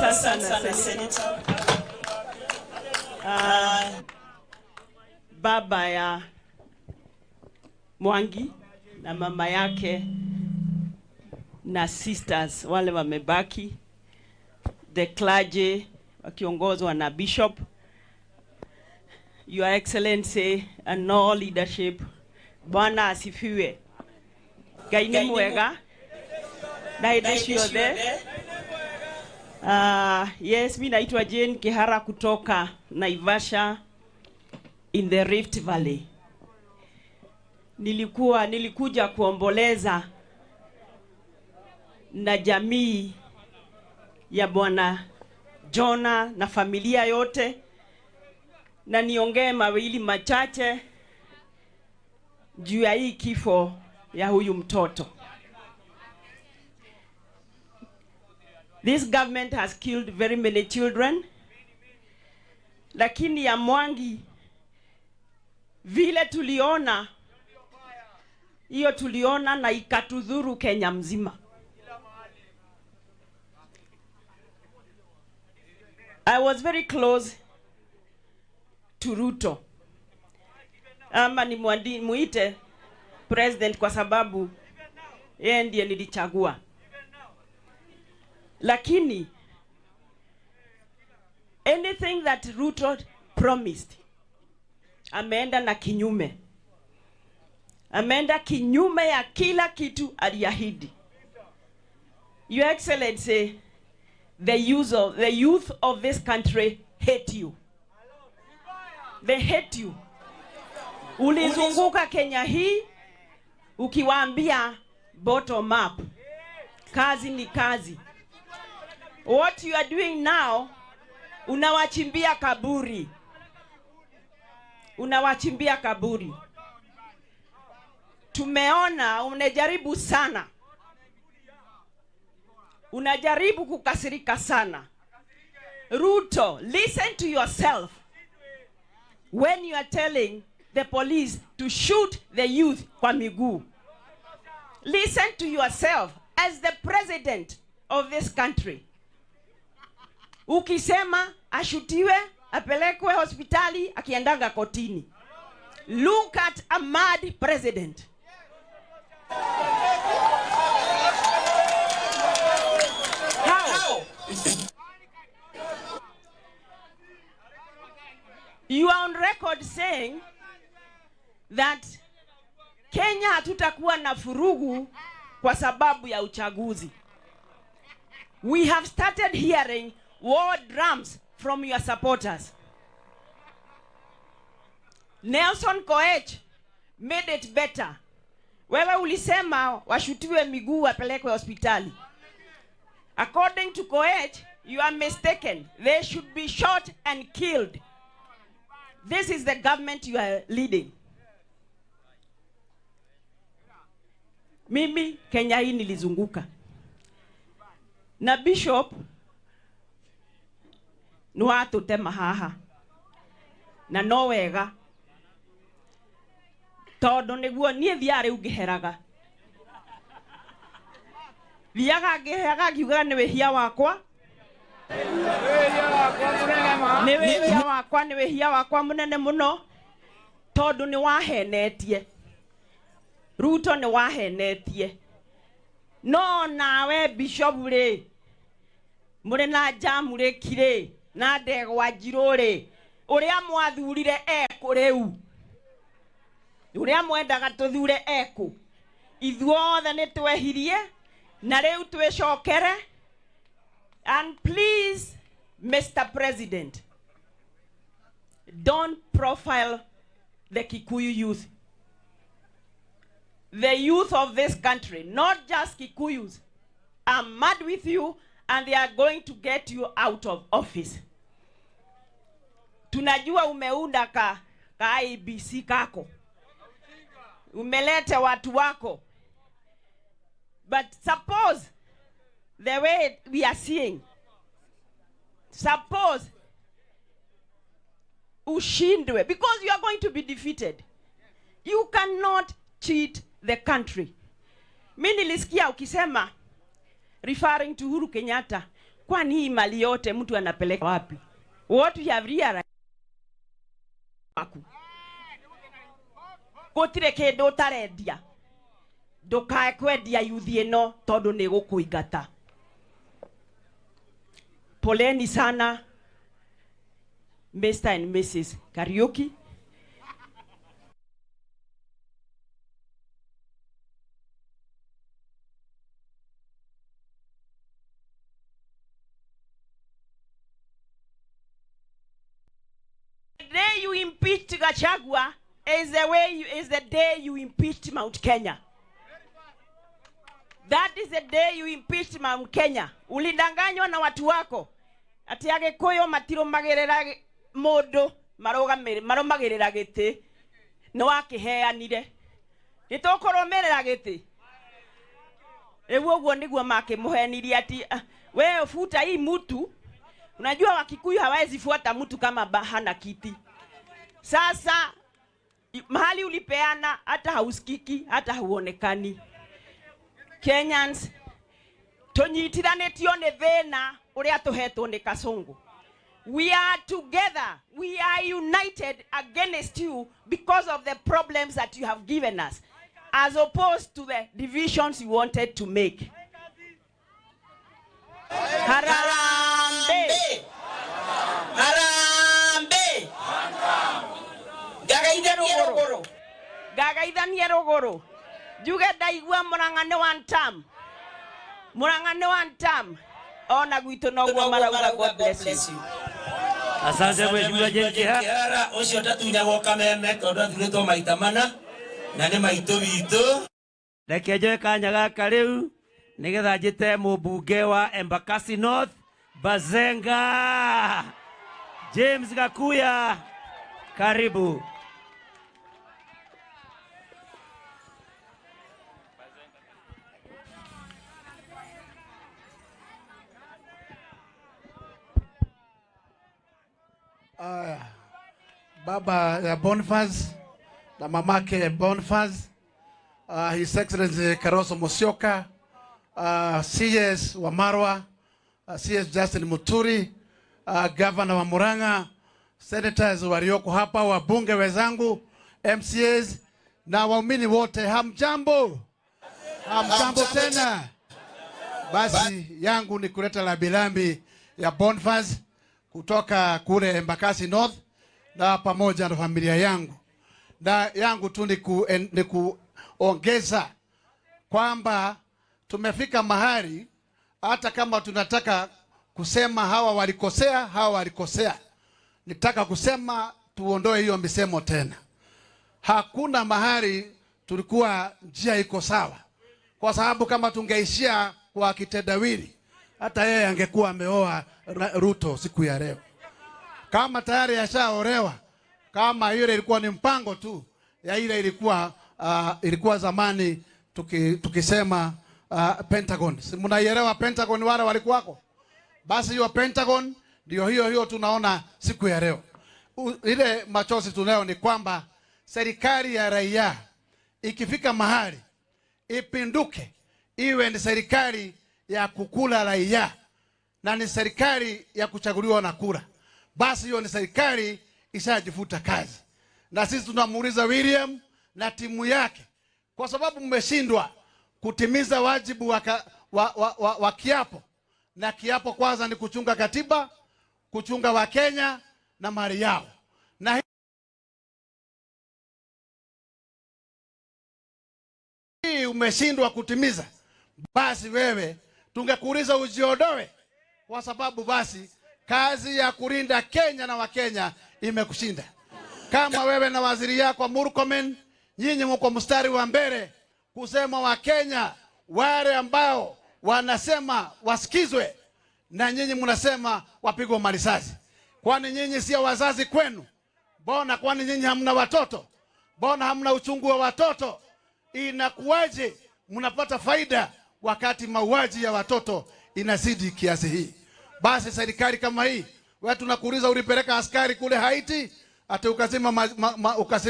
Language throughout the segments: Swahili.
Asante Senator. Baba ya Mwangi na mama yake na sisters wale wamebaki, the clergy wakiongozwa na Bishop, Your Excellency and all leadership, Bwana asifiwe. Gaini mwega. Yes, mimi naitwa Jane Kihara kutoka Naivasha in the Rift Valley. Nilikuja kuomboleza na jamii ya Bwana Jona na familia yote, na niongee mawili machache juu ya hii kifo ya huyu mtoto. This government has killed very many children, lakini ya Mwangi vile tuliona, hiyo tuliona na ikatudhuru Kenya mzima. I was very close to Ruto. Ama ni muite president kwa sababu yeye ndiye nilichagua. Lakini anything that Ruto promised, ameenda na kinyume. Ameenda kinyume ya kila kitu aliahidi. Your Excellency, the youth of this country hate you. They hate you. Ulizunguka Kenya hii ukiwaambia bottom up. Kazi ni kazi. What you are doing now, unawachimbia kaburi. Unawachimbia kaburi. Tumeona unajaribu sana. Unajaribu kukasirika sana. Ruto, listen to yourself. When you are telling the police to shoot the youth kwa miguu. Listen to yourself as the president of this country. Ukisema ashutiwe, apelekwe hospitali, akiendanga kotini. Look at a mad president. How? You are on record saying that Kenya hatutakuwa na furugu kwa sababu ya uchaguzi. We have started hearing war drums from your supporters. Nelson Koech made it better. Wewe ulisema washutiwe miguu apelekwe hospitali. According to Koech, you are mistaken. They should be shot and killed. This is the government you are leading. Mimi Kenya hii nilizunguka. Na Bishop nuatu tema haha. Na no wega. Todo niguo nie thiare ungiheraga. Thiaga ngiheraga ngiuga ni wehia wakwa. Ni wehia wakwa munene muno. Todo ni wahenetie. Ruto ni wahenetie. No nawe Bishop re. Mure na jamure kire na ndegwa njirore. Uria mwathurire eku riu. Uria mwendaga tuthure eku. Ithuothe ni twehirie na riu twicokere. And please, Mr. President, don't profile the Kikuyu youth. The youth of this country, not just Kikuyus, are mad with you and they are going to get you out of office. Tunajua umeunda ka IBC kako. Umelete watu wako. But suppose the way we are seeing, suppose ushindwe, because you are going to be defeated. You cannot cheat the country. Mimi nilisikia ukisema referring to Uhuru Kenyatta kwani hii mali yote mtu anapeleka wapi? What you have realized gutire kindu tarendia ndukae kwendia yuthi ino tondu ni gukuingata. Poleni sana Mr. and Mrs. Kariuki. The day you impeached Gachagua is the day you impeached Mount Kenya. That is the day you impeached Mount Kenya. Ulidanganywa na watu wako ati Agikuyu matirumagerera mundu marumagerera giti no akiheanire nitukurumirira giti eguo niguo makimuhenirie ati wewe futa hii mtu. Unajua Wakikuyu hawezi fuata mtu kama hana kiti. Sasa mahali ulipeana hata hausikiki hata hauonekani. Kenyans tonyitiranetio ne thina uria tuhetwo ni Kasongo. We are together. We are united against you because of the problems that you have given us, as opposed to the divisions you wanted to make. Harambe! Harambe! Gagaidhania rogoro. Juga daigua Murang'a one term. Murang'a one term. Ona gwito no gwa marauga. God bless you. Asante mheshimiwa James Kihara. Ucio tatunya goka meme tondu athuritwo maita mana na ni maitu witu. Reke njoe kanya gaka riu nigetha njite mubunge wa Embakasi North Bazenga James Gakuya, karibu. Baba ya Boniface na mamake Boniface, His Excellency Kalonzo Musyoka, CS Wamarwa, CS Justin Muturi, Governor wa Murang'a, Senators walioko hapa, wabunge wenzangu, MCAs na waumini wote, hamjambo? Hamjambo tena. Basi yangu ni kuleta lambilambi ya Boniface kutoka kule Embakasi North na pamoja na familia yangu. Na yangu tu ni kuongeza kwamba tumefika mahali hata kama tunataka kusema hawa walikosea. Nitaka kusema tuondoe hiyo misemo tena. Hakuna mahali tulikuwa njia iko sawa. Kwa sababu kama tungeishia kwa kitendawili, hata yeye angekuwa ameoa Ruto siku ya leo. Kama tayari yashaolewa, kama ile ilikuwa ni mpango tu ya ile ilikuwa zamani tukisema Pentagon. Si mnaielewa Pentagon wale walikuwako? Basi hiyo Pentagon ndio hiyo tunaona siku ya leo. Ile machozi tunayo ni kwamba serikali ya raia ikifika mahali ipinduke iwe ni serikali ya kukula raia na ni serikali ya kuchaguliwa na kura, basi hiyo ni serikali ishajifuta kazi. Na sisi tunamuuliza William na timu yake, kwa sababu mmeshindwa kutimiza wajibu wa kiapo. Na kiapo kwanza ni kuchunga katiba, kuchunga Wakenya na mali yao. Na hii umeshindwa kutimiza, basi wewe tungekuuliza ujiondoe, kwa sababu basi kazi ya kulinda Kenya na Wakenya imekushinda. Kama wewe na waziri yako Murkomen, nyinyi mko mstari wa mbele kusema Wakenya wale ambao wanasema wasikizwe, na nyinyi mnasema wapigwe marisasi. Kwani nyinyi si wazazi kwenu? Mbona kwani nyinyi hamna watoto? Mbona hamna uchungu wa watoto? Inakuwaje mnapata faida wakati mauaji ya watoto inazidi kiasi hii? Basi serikali kama hii, wewe tunakuuliza, ulipeleka askari kule Haiti, ate ukasema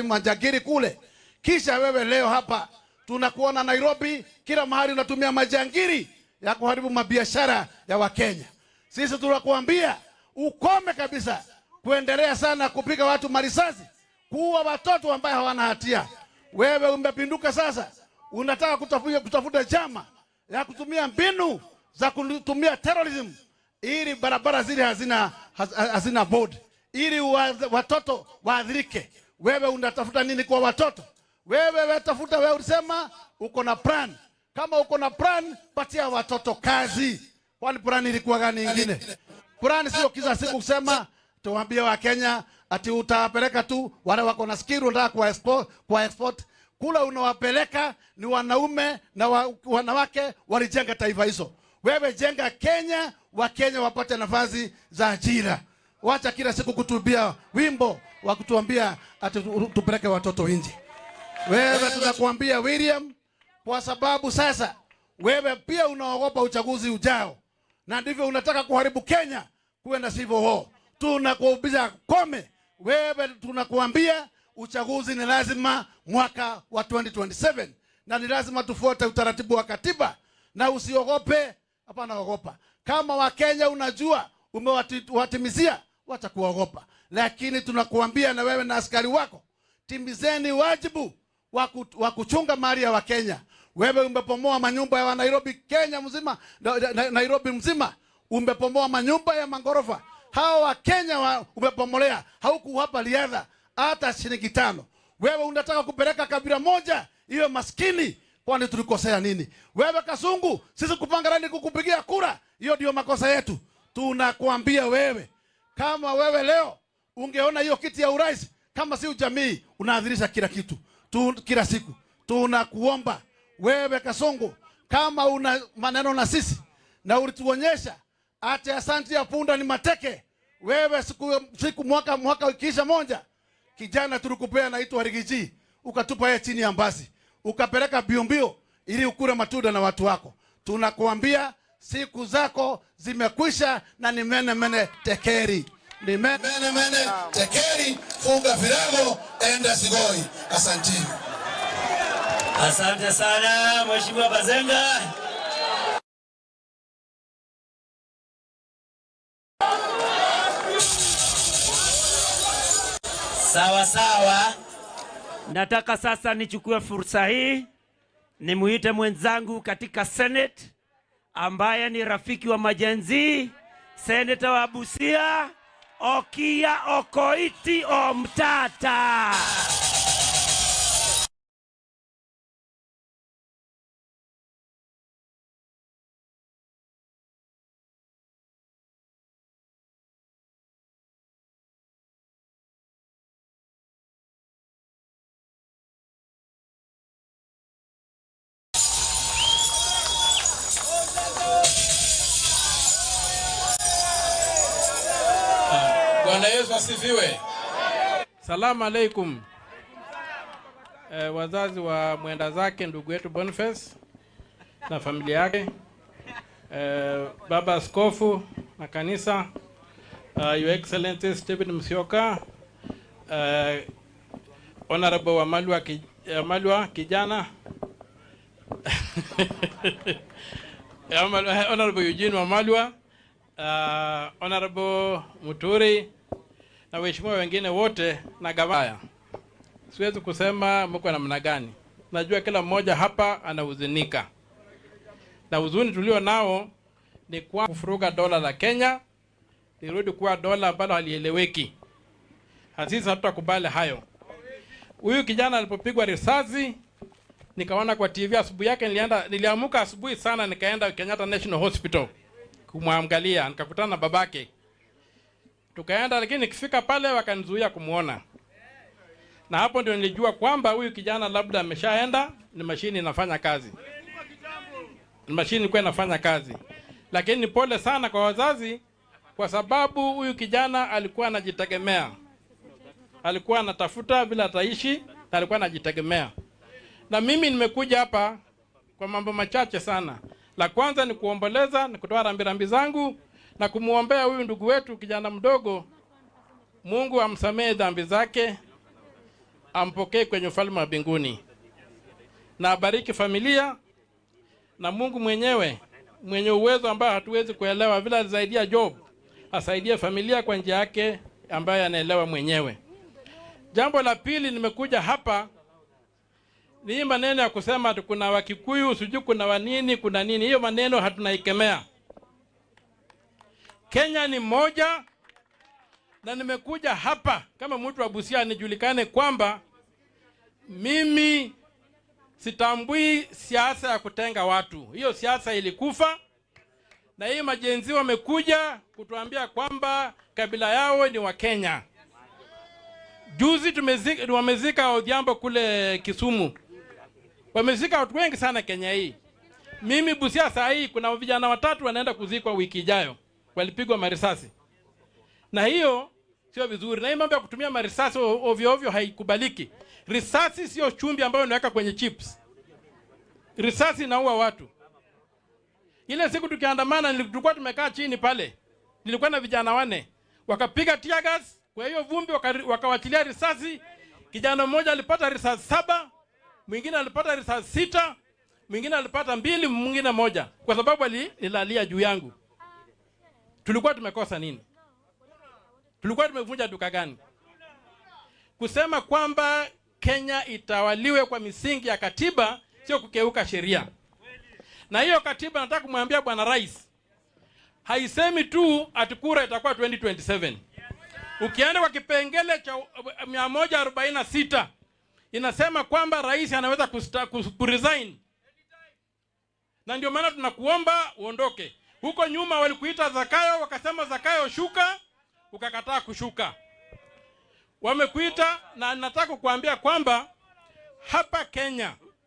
majagiri kule. Kisha wewe leo hapa tunakuona Nairobi, kila mahali unatumia majangiri ya kuharibu mabiashara ya Wakenya. Sisi tunakuambia ukome kabisa kuendelea sana kupiga watu marisasi, kuua watoto ambao hawana hatia. Wewe umepinduka sasa, unataka kutafuta chama ya kutumia mbinu za kutumia terrorism ili barabara zile hazina board, ili watoto waadhirike. Wewe unatafuta nini kwa watoto? Wewe ulisema uko na plan. Kama uko na plan, patia watoto kazi. Kwani plan ilikuwa gani nyingine? Plan sio kila siku kusema tuambie wa Kenya ati utapeleka tu wale wako na skill unataka kwa export. Kula unawapeleka ni wanaume na wanawake walijenga taifa hizo. Wewe jenga Kenya, wa Kenya wapate nafasi za ajira. Wacha kila siku kutubia wimbo wa kutuambia ati tupeleke watoto nje. Wewe tunakuambia William, kwa sababu sasa wewe pia unaogopa uchaguzi ujao. Na ndivyo unataka kuharibu Kenya kuwe na civil war. Tunakuambia kome. Wewe tunakuambia uchaguzi ni lazima mwaka wa 2027. Na ni lazima tufuate utaratibu wa katiba. Na usiogope, hapana ogopa. Kama wa Kenya unajua umewatimizia, wacha kuogopa. Lakini tunakuambia na wewe na askari wako, timizeni wajibu wa kuchunga mali ya Wakenya. Wewe umepomoa manyumba ya Nairobi, Kenya mzima, Nairobi mzima. Umepomoa manyumba ya mangorofa. Hao wa Kenya umepomolea, haukuwapa riadha hata shilingi 5. Wewe unataka kupeleka kabila moja iwe maskini, kwani tulikosea nini? Wewe Kasungu, sisi kupanga rani kukupigia kura, hiyo ndio makosa yetu. Tunakuambia wewe, kama wewe leo ungeona hiyo kiti ya urais, kama si ujamii unaadhirisha kila kitu. Kila siku tunakuomba wewe Kasungu, kama una maneno na sisi na ulituonyesha ati asante ya punda ni mateke. Wewe siku mwaka ikiisha moja, kijana tulikupea naitwa Rigiji, ukatupa yeye chini ya mbasi, ukapeleka biombio ili ukure matunda na watu wako. Tunakuambia siku zako zimekwisha na ni mene tekeri. Ni mene tekeri, funga virago, enda Sigoi. Asante. Asante sana Mheshimiwa Bazenga. Sawa sawa. Nataka sasa nichukue fursa hii nimuite mwenzangu katika Senate ambaye ni rafiki wa majenzi, Senator wa Busia, Okia Okoiti Omtata. Bwana Yesu asifiwe. Salamu alaikum. Wazazi wa mwenda zake ndugu yetu Boniface na familia yake, baba askofu na kanisa, Your Excellency Stephen Musyoka, Honorable Wamalwa kijana Honorable Eugene Wamalwa, Honorable Muturi na waheshimiwa wengine wote na gavana. Siwezi kusema mko namna gani. Najua kila mmoja hapa anahuzunika. Na huzuni tulio nao ni kwa kufuruga dola la Kenya lirudi kuwa dola ambalo halieleweki. Sisi hatutakubali hayo. Huyu kijana alipopigwa risasi, nikaona kwa TV asubuhi yake, niliamuka asubuhi sana nikaenda Kenyatta National Hospital kumwangalia, nikakutana na babake. Tukaenda, lakini nikifika pale wakanizuia kumuona. Na hapo ndio nilijua kwamba huyu kijana labda ameshaenda, ni mashini inafanya kazi. Ni mashini ilikuwa inafanya kazi. Lakini pole sana kwa wazazi, kwa sababu huyu kijana alikuwa anajitegemea. Alikuwa anatafuta bila ataishi, na alikuwa anajitegemea. Na mimi nimekuja hapa kwa mambo machache sana. La kwanza ni kuomboleza, ni kutoa rambirambi zangu na kumuombea huyu ndugu wetu kijana mdogo. Mungu amsamehe dhambi zake, ampokee kwenye ufalme wa mbinguni. Na abariki familia, na Mungu mwenyewe mwenye uwezo ambao hatuwezi kuelewa, vile alisaidia Job, asaidie familia kwa njia yake ambayo anaelewa mwenyewe. Jambo la pili, nimekuja hapa ni hii maneno ya kusema kuna Wakikuyu, sijui kuna wanini, kuna nini. Hiyo maneno hatunaikemea. Kenya ni moja, na nimekuja hapa kama mtu wa Busia nijulikane kwamba mimi sitambui siasa ya kutenga watu. Hiyo siasa ilikufa, na hii majenzi wamekuja kutuambia kwamba kabila yao ni wa Kenya. Juzi wamezika Odhiambo kule Kisumu. Wamezika watu wengi sana Kenya hii. Mimi Busia saa hii kuna vijana 3 wanaenda kuzikwa wiki ijayo. Walipigwa marisasi. Na hiyo sio vizuri. Na hii mambo ya kutumia marisasi ovyo ovyo haikubaliki. Risasi sio chumvi ambayo unaweka kwenye chips. Risasi inaua watu. Ile siku tukiandamana tulikuwa tumekaa chini pale. Nilikuwa na vijana 4. Wakapiga tear gas, kwa hiyo vumbi wakawachilia risasi. Kijana mmoja alipata risasi 7, mwingine alipata risasi 6, mwingine alipata 2, mwingine 1, kwa sababu alilalia juu yangu. Tulikuwa tumekosa nini? Tulikuwa tumevunja duka gani? Kusema kwamba Kenya itawaliwe kwa misingi ya katiba sio kukeuka sheria. Na hiyo katiba nataka kumwambia Bwana Rais, haisemi tu atikura itakuwa 2027. Ukienda kwa kipengele cha 146 inasema kwamba rais anaweza kuresign. Na ndio maana tunakuomba uondoke. Huko nyuma walikuita Zakayo, wakasema Zakayo shuka, ukakataa kushuka. Wamekuita, na nataka kukuambia kwamba hapa Kenya